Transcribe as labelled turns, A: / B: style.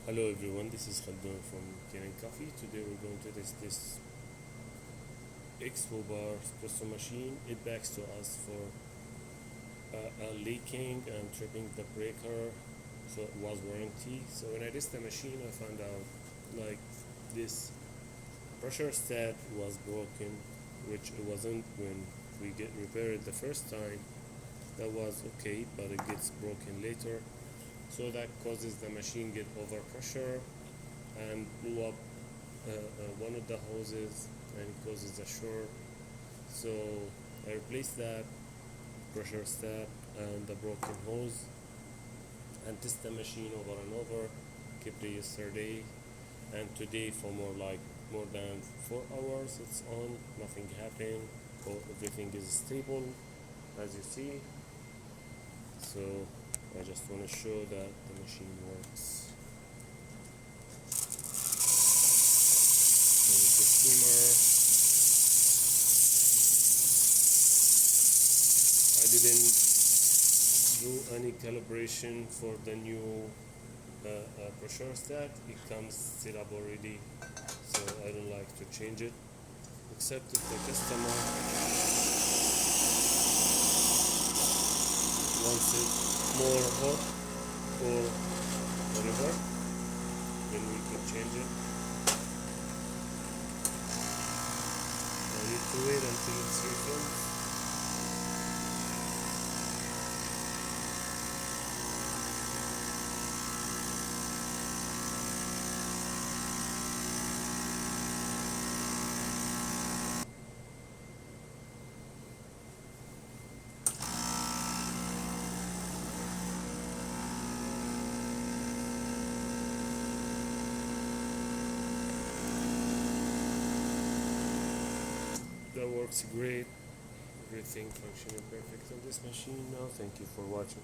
A: Hello everyone, this is Khaldun from Kanen Coffee. Today we're going to test this EXOBAR espresso machine. It backs to us for leaking and tripping the breaker, so it was warranty. So when I tested the machine, I found out like this pressure stat was broken, which it wasn't when we get repaired the first time. That was okay, but it gets broken later. So that causes the machine get over pressure and blew up one of the hoses and causes a short. So I replaced that pressure stat and the broken hose and test the machine over and over. Kept it yesterday and today for more than 4 hours it's on. Nothing happened. Everything is stable as you see. So I just want to show that the machine works. And the steamer, I didn't do any calibration for the new pressure stat. It comes set up already, so I don't like to change it, except if the customer wants it more hot or whatever, then we can change it. I need to wait until it's refilled. That works great. Everything functioning perfect on this machine now. Thank you for watching.